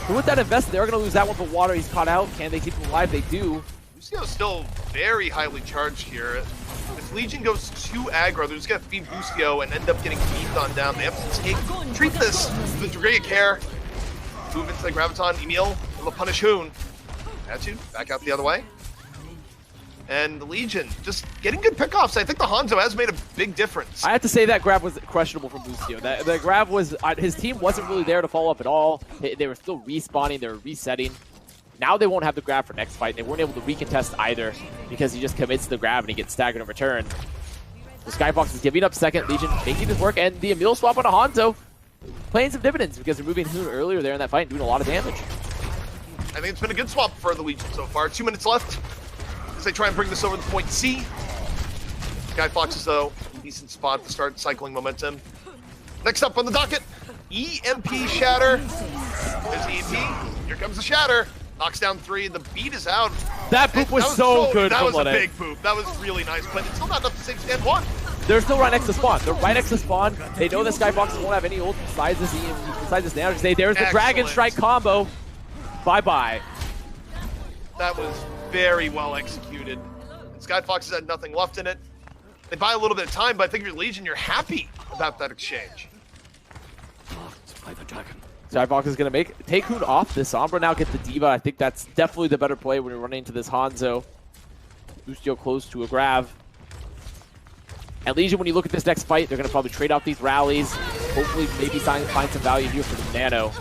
But with that invest, they're going to lose that one for water. He's caught out. Can they keep him alive? They do. Lucio's still very highly charged here. If Legion goes too aggro, they're just going to feed Lucio and end up getting beamed on down. They have to treat this with a degree of care. Move into the Graviton. Emil will punish Hoon. Attitude, back out the other way. And the Legion just getting good pickoffs. I think the Hanzo has made a big difference. I have to say that grab was questionable from Lucio. The grab was, his team wasn't really there to follow up at all. They were still respawning, they were resetting. Now they won't have the grab for next fight. They weren't able to recontest either because he just commits to the grab and he gets staggered in return. The Skyfox is giving up second, Legion making this work, and the Emil swap on a Hanzo playing some dividends because they're moving Hoon earlier there in that fight and doing a lot of damage. I think it's been a good swap for the Legion so far. 2 minutes left as they try and bring this over to point C. Skyfoxes, though, decent spot to start cycling momentum. Next up on the docket, EMP Shatter. There's the EMP. Here comes the Shatter. Knocks down 3. The beat is out. That boop was so good. That was a big boop. That was really nice, but it's still not enough to save stand one. They're still right next to spawn. They're right next to spawn. They know the Skyfoxes won't have any ult besides this EMP, besides this damage. There's the Dragon Strike combo. Bye-bye. That was very well executed. Skyfoxes had nothing left in it. They buy a little bit of time, but I think if you're Legion, you're happy about that exchange. Skyfox is going to take Hoon off this Sombra, now get the Diva. I think that's definitely the better play when you're running into this Hanzo. Lucio close to a grab. And Legion, when you look at this next fight, they're going to probably trade off these rallies. Hopefully, maybe find some value here for the Nano.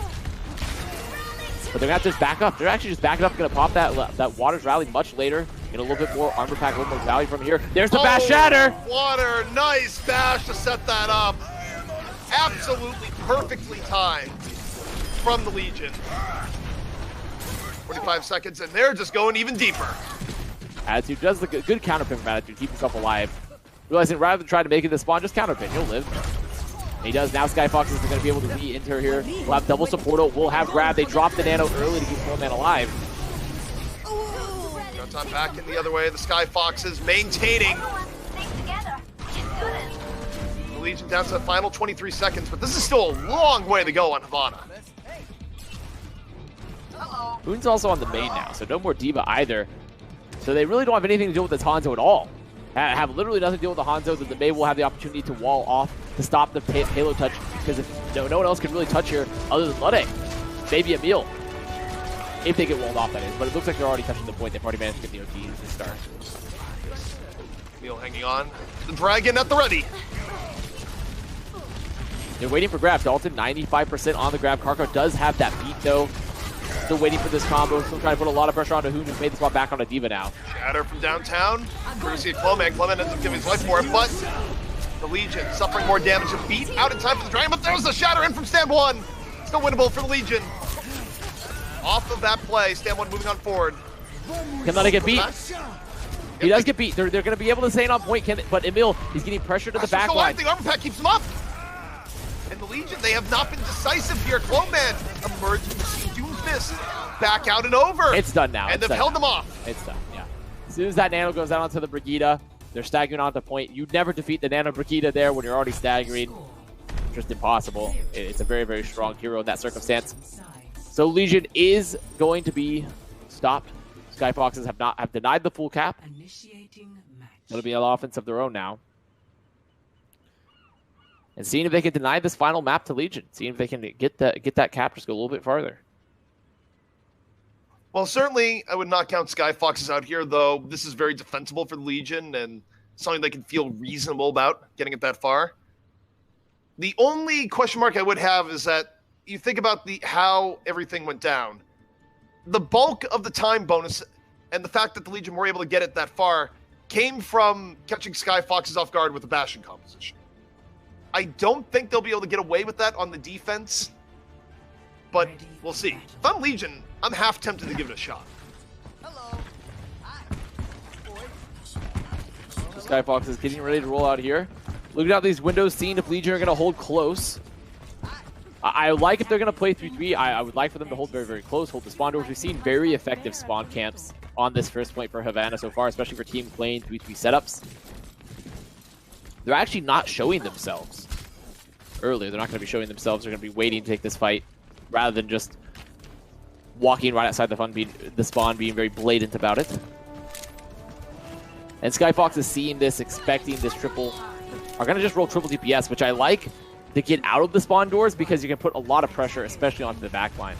But they're going to have to just back up. They're actually just backing up, going to pop that Waters rally much later. Get a little bit more armor pack, a little more value from here. There's the Bash Shatter! Water, nice bash to set that up. Absolutely perfectly timed from the Legion. 45 seconds, and they're just going even deeper. Attitude does the good counter pin from Attitude, keep himself alive. Realizing rather than try to make it the spawn, just counter pin, you'll live. And he does. Now Skyfoxes are going to be able to re-enter here. We'll have double support. We'll have grab. They drop the Nano early to keep Snowman alive. Time back in the other way. The Skyfoxes maintaining. The Legion down to the final 23 seconds, but this is still a long way to go on Havana. Hoon's also on the main now, so no more Diva either. So they really don't have anything to do with this Hanzo at all. Have literally nothing to do with the Hanzo, that the Mei will have the opportunity to wall off to stop the Halo touch, because if no one else can really touch here other than Ludde, maybe Emil. If they get walled off, that is. But it looks like they're already touching the point. They've already managed to get the OT to start. Emil hanging on. The Dragon at the ready. They're waiting for grab. Dalton, 95% on the grab. Karko does have that beat, though. Still waiting for this combo. Still trying to put a lot of pressure onto Hoon, who's made the spot back on a Diva now. Shatter from downtown. Courtesy of Cloman. Cloman ends up giving his life for it, but the Legion suffering more damage. A beat out in time for the Dragon, but there's the Shatter in from stand one. Still winnable for the Legion. Off of that play, stand one moving on forward. Can Ludde get beat? He does get beat. They're going to be able to stay on point, but Emil, he's getting pressure to the back line. The armor pack keeps him up. And the Legion, they have not been decisive here. Cloman emerging with Doomfist back out and over. It's done now. And they've held him off. It's done, yeah. As soon as that Nano goes out onto the Brigida, they're staggering onto point. You'd never defeat the Nano Brigida there when you're already staggering. Just impossible. It's a very, very strong hero in that circumstance. So Legion is going to be stopped. Skyfoxes have denied the full cap. It'll be an offense of their own now. And seeing if they can deny this final map to Legion. Seeing if they can get that cap, just go a little bit farther. Well, certainly I would not count Skyfoxes out here, though. This is very defensible for the Legion and something they can feel reasonable about getting it that far. The only question mark I would have is that you think about how everything went down. The bulk of the time bonus and the fact that the Legion were able to get it that far came from catching Skyfoxes off guard with the bashing composition. I don't think they'll be able to get away with that on the defense, but we'll see. If I'm Legion, I'm half tempted to give it a shot. Skyfox is getting ready to roll out here. Looking out these windows, seeing if Legion are going to hold close. I like if they're going to play 3-3. I would like for them to hold very, very close, hold the spawn doors. We've seen very effective spawn camps on this first point for Havana so far, especially for team playing 3-3 setups. They're actually not showing themselves earlier. They're not going to be showing themselves. They're going to be waiting to take this fight rather than just walking right outside the spawn, being very blatant about it. And Skyfox is seeing this, expecting this triple. Are going to just roll triple DPS, which I like to get out of the spawn doors because you can put a lot of pressure, especially onto the back line.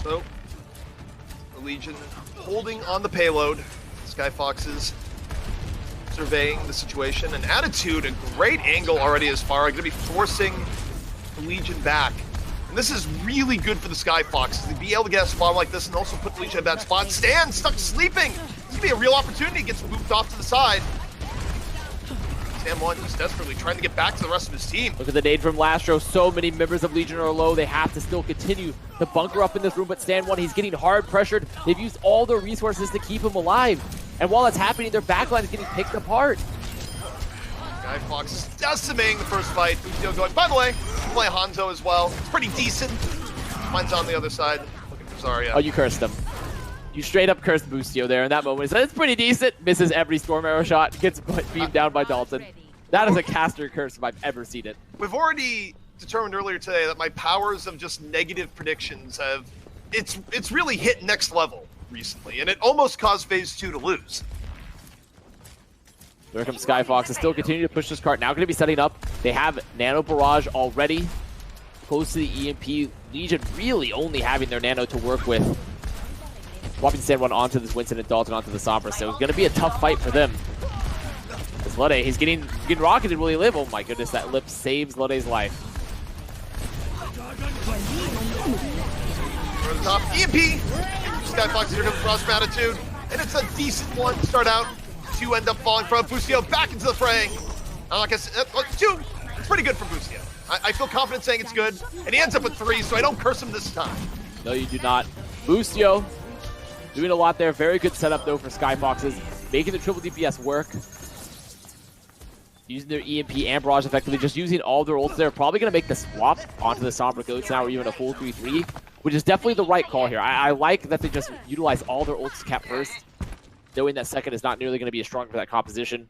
So, the Legion holding on the payload. Skyfoxes surveying the situation. And Attitude, a great angle already as far. Going to be forcing the Legion back. And this is really good for the Skyfoxes to be able to get a spawn like this and also put the Legion in that spot. Stan stuck sleeping. This could be a real opportunity. Gets moved off to the side. Stan 1 just desperately trying to get back to the rest of his team. Look at the nade from Lastro. So many members of Legion are low. They have to still continue to bunker up in this room. But Stan 1, he's getting hard pressured. They've used all their resources to keep him alive. And while that's happening, their backline is getting picked apart. Skyfox is decimating the first fight. Boostio going, by the way, play Hanzo as well. It's pretty decent. Mine's on the other side. Looking for Zarya. Oh, you cursed him. You straight up cursed Boostio there in that moment. He said, it's pretty decent. Misses every Storm Arrow shot. Gets beamed down by Dalton. That is a caster curse if I've ever seen it. We've already determined earlier today that my powers of just negative predictions have... It's really hit next level recently. And it almost caused Phase 2 to lose. Here comes Skyfox. Is still continuing to push this cart. Now going to be setting up. They have Nano Barrage already close to the EMP. Legion really only having their Nano to work with. Swapping Sand 1 onto this Winston and Dalton onto the Sombra. So it's going to be a tough fight for them. As Lede, he's getting rocketed. Will he live? Oh my goodness, that lip saves Lede's life. Over the top, EMP! Skyfox here comes across from Attitude. And it's a decent one to start out. 2 end up falling from Boostio back into the fray. Like I said, 2, it's pretty good for Boostio. I feel confident saying it's good, and he ends up with 3, so I don't curse him this time. No, you do not. Boostio doing a lot there. Very good setup, though, for Skyfoxes. Making the triple DPS work. Using their EMP and Barrage effectively. Just using all their ults there. Probably going to make the swap onto the Sombra Goats now, or even a full 3-3, which is definitely the right call here. I like that they just utilize all their ults cap first, knowing that second is not nearly going to be as strong for that composition.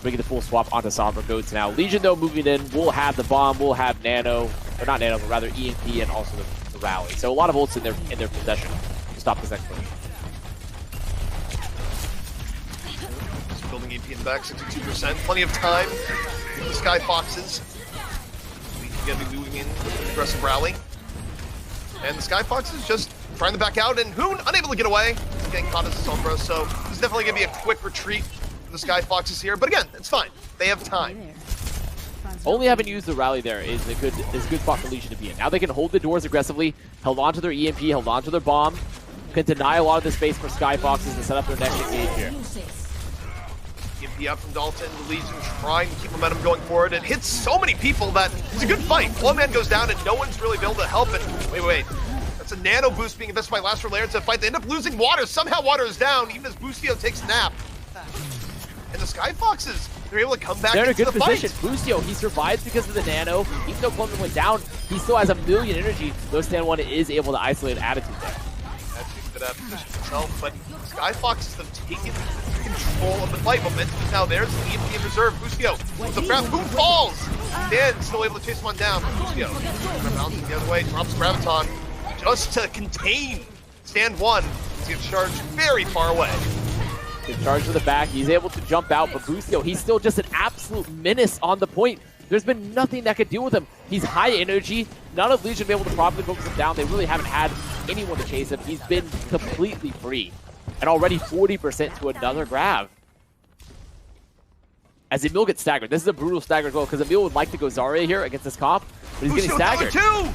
Making the full swap onto Sombra Goats now. Legion, though, moving in. We'll have the bomb. We'll have Nano. Or not Nano, but rather EMP and also the rally. So a lot of ults in their possession to stop this next push. Just building EMP in the back, 62%. Plenty of time for the Skyfoxes. Legion going to be moving in with an aggressive rally. And the Skyfoxes just trying to back out, and Hoon unable to get away. He's getting caught as a Sombra, so this is definitely going to be a quick retreat for the Skyfoxes here. But again, it's fine. They have time. Only having used the rally there is a good spot for Legion to be in. Now they can hold the doors aggressively, held onto their EMP, held onto their bomb, can deny a lot of the space for Skyfoxes to set up their next engage here. EMP up from Dalton. The Legion trying to keep momentum going forward. It hits so many people that it's a good fight. One man goes down and no one's really able to help it. Wait. That's a nano boost being invested by Last Lair to fight. They end up losing Water. Somehow Water is down, even as Boostio takes a nap. And the Skyfoxes, they're able to come back They're in a into good the position. fight. Boostio, he survives because of the Nano. Even though Clemson went down, he still has 1 million energy. Though Stan 1 is able to isolate Attitude there. Attitude to that position himself, but Skyfoxes have taken control of the fight. Momentum is now theirs. The EMP in reserve. Boostio with the grab. Boom falls. Dan still able to chase one down. Boostio bouncing the other way. Drops Graviton just to contain Stand 1. He's going to charge very far away. Good charge to the back. He's able to jump out, but Boostio, he's still just an absolute menace on the point. There's been nothing that could deal with him. He's high energy. None of Legion have been able to properly focus him down. They really haven't had anyone to chase him. He's been completely free. And already 40% to another grab. As Emil gets staggered. This is a brutal stagger as well, because Emil would like to go Zarya here against this comp, but he's getting staggered. Two!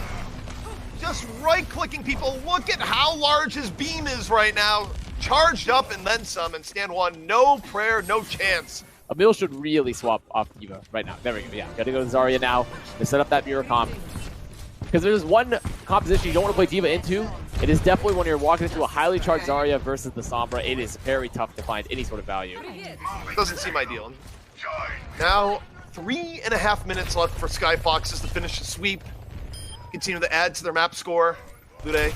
Just right-clicking people. Look at how large his beam is right now. Charged up and then some, and Stand 1, no prayer, no chance. Emil should really swap off Eva right now. There we go. Yeah, gotta go to Zarya now to set up that mirror comp. Because there's one composition you don't want to play Diva into, It is definitely when you're walking into a highly charged Zarya versus the Sombra, it is very tough to find any sort of value. Doesn't seem ideal. Now, 3.5 minutes left for Skyfoxes to finish the sweep. Continue to add to their map score. Lude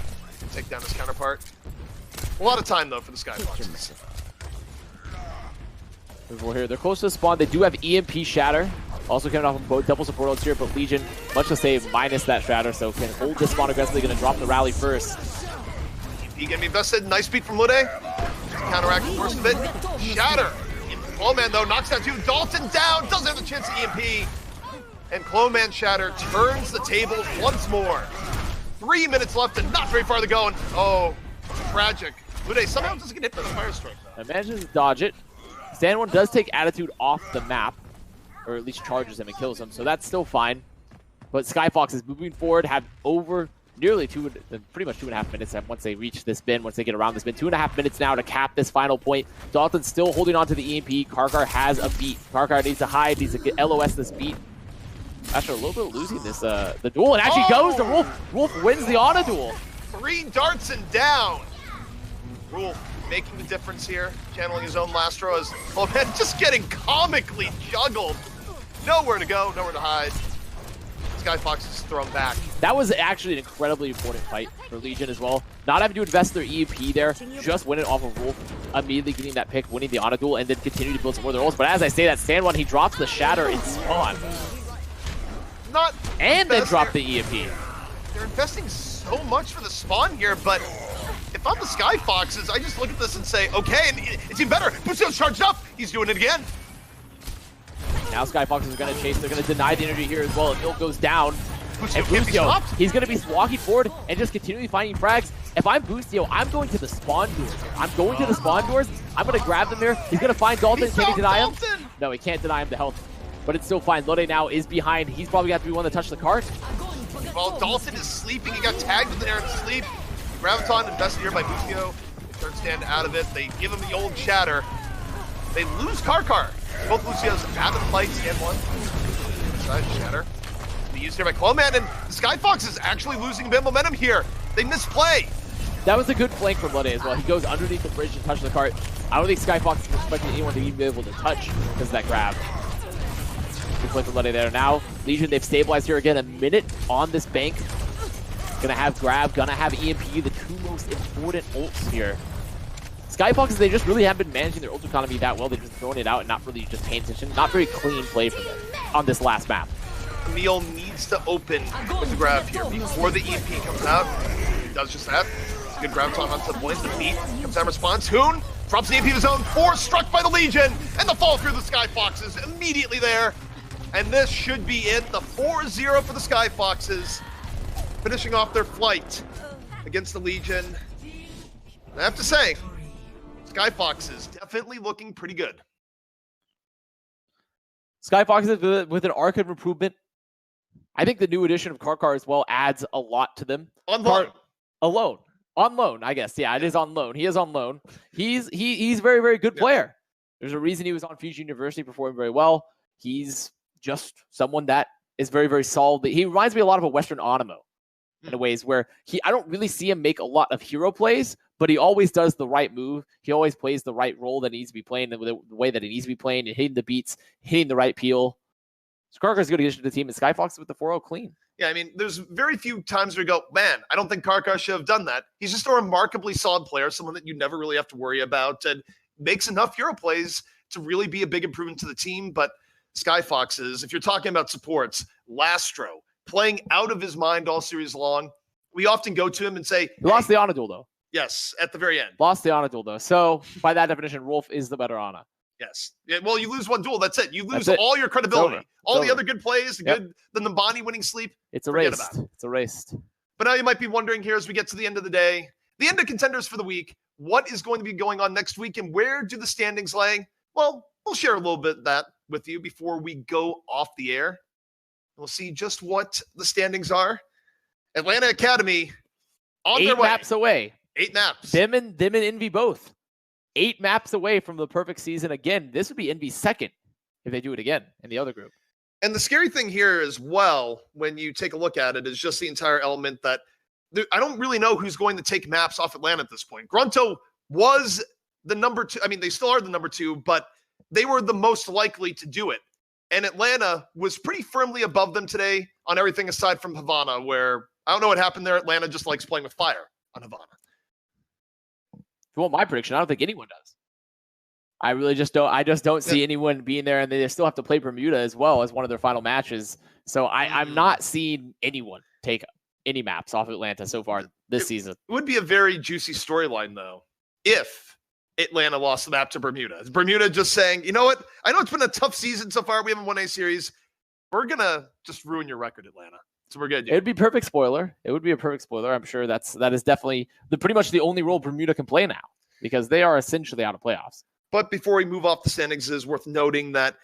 take down his counterpart. A lot of time, though, for the Skyfoxes. Here. They're close to the spawn. They do have EMP Shatter. Also coming off of both double support ults here, but Legion, much the same, minus that Shatter, so can hold this spawn aggressively, going to drop the rally first. He gonna be invested. Nice beat from Lude. Counteract the worst of it. Shatter. Cloman, though, knocks down 2. Dalton down. Doesn't have the chance to EMP. And Cloman Shatter turns the tables once more. 3 minutes left and not very far to go. And, oh, tragic. Lude somehow doesn't get hit by the Firestrike. Manages to dodge it. Stand 1 does take Attitude off the map, or at least charges him and kills him, so that's still fine. But Skyfox is moving forward, have over nearly pretty much 2.5 minutes once they reach this bin, once they get around this bin. 2.5 minutes now to cap this final point. Dalton's still holding on to the EMP. Karkar has a beat. Karkar needs to hide, needs to get LOS this beat. After a little bit of losing this, the duel, it actually goes to Wolf. Wolf wins the Ana duel. 3 darts and down. Wolf making the difference here, channeling his own Lastro as Cloman just getting comically juggled. Nowhere to go, nowhere to hide. Skyfox is thrown back. That was actually an incredibly important fight for Legion as well. Not having to invest their EMP there, just win it off of Wolf, immediately getting that pick, winning the Ana duel, and then continue to build some more of their ults. But as I say that, Stand 1, he drops the Shatter in spawn. And then drop the EMP. They're investing so much for the spawn here, but if I'm the Skyfoxes, I just look at this and say, okay, and it's even better. Bussio's charged up. He's doing it again. Now Skyfoxes are going to chase. They're going to deny the energy here as well. If Ilk goes down, and Bussio, he's going to be walking forward and just continually finding frags. If I'm Bussio, I'm going to the spawn doors. I'm going to the spawn doors. I'm going to grab them there. He's going to find Dalton. Can he deny him? No, he can't deny him the health. But it's still fine. Lode now is behind. He's probably got to be one to touch the cart. Well, Dalton is sleeping. He got tagged with an air to sleep. Graviton invested here by Bussio. Third stand out of it. They give him the old Shatter. They lose Karkar. Both Bussios out of the fight. Stand 1. Side Shatter. Be used here by Cloman, and the Skyfox is actually losing a bit of momentum here. They misplay. That was a good flank from Lode as well. He goes underneath the bridge and touches the cart. I don't think Skyfox is expecting anyone to even be able to touch because of that grab. Good play from Lode there. Now, Legion, they've stabilized here again. A minute on this bank. Gonna have grab, gonna have EMP, the two most important ults here. Skyfoxes, they just really haven't been managing their ult economy that well. They've just thrown it out and not really just paying attention. Not very clean play for them on this last map. Camille needs to open with the grab here before the EMP comes out. He does just that. Good grab talk onto the point. The beat comes out in response. Hoon drops the EMP to zone 4, struck by the Legion, and the fall through the Skyfoxes immediately there. And this should be it. The 4-0 for the Skyfoxes, finishing off their flight against the Legion. And I have to say, Skyfoxes definitely looking pretty good. Skyfoxes with an arc of improvement. I think the new addition of Karkar as well adds a lot to them. On loan. On loan, I guess. Yeah, it is on loan. He is on loan. He's a very, very good player. There's a reason he was on Fuji University, performing very well. He's just someone that is very, very solid. He reminds me a lot of a Western Onimo in a ways where I don't really see him make a lot of hero plays, but he always does the right move. He always plays the right role that he needs to be playing, the way that he needs to be playing, and hitting the beats, hitting the right peel. So Karkar's a good addition to the team, and Skyfox with the 4-0 clean. Yeah, I mean, there's very few times where you go, man, I don't think Karkar should have done that. He's just a remarkably solid player, someone that you never really have to worry about, and makes enough hero plays to really be a big improvement to the team. But Skyfoxes, if you're talking about supports, Lastro, playing out of his mind all series long, we often go to him and say, he lost the Ana duel, though. Yes, at the very end. Lost the Ana duel, though. So, by that definition, Wolf is the better Ana. Yes. Yeah, well, you lose one duel. That's it. You lose all your credibility. All the other good plays, the Nambani winning sleep. It's erased. It's erased. But now you might be wondering here as we get to the end of the day, the end of Contenders for the week, what is going to be going on next week and where do the standings lay? Well, we'll share a little bit of that with you before we go off the air. We'll see just what the standings are. Atlanta Academy on their way. 8 maps away. 8 maps. Them and Envy both. 8 maps away from the perfect season. Again, this would be Envy's second if they do it again in the other group. And the scary thing here as well, when you take a look at it, is just the entire element that I don't really know who's going to take maps off Atlanta at this point. Grunto was the number 2. I mean, they still are the number 2, but they were the most likely to do it. And Atlanta was pretty firmly above them today on everything aside from Havana, where I don't know what happened there. Atlanta just likes playing with fire on Havana. If you want my prediction, I don't think anyone does. I really just don't. I just don't see anyone being there, and they still have to play Bermuda as well as one of their final matches. So I'm not seeing anyone take any maps off Atlanta so far this season. It would be a very juicy storyline, though, if Atlanta lost the map to Bermuda. Is Bermuda just saying, you know what? I know it's been a tough season so far. We haven't won a series. We're going to just ruin your record, Atlanta. So we're good. It would be perfect spoiler. It would be a perfect spoiler. I'm sure that is definitely pretty much the only role Bermuda can play now because they are essentially out of playoffs. But before we move off the standings, it is worth noting that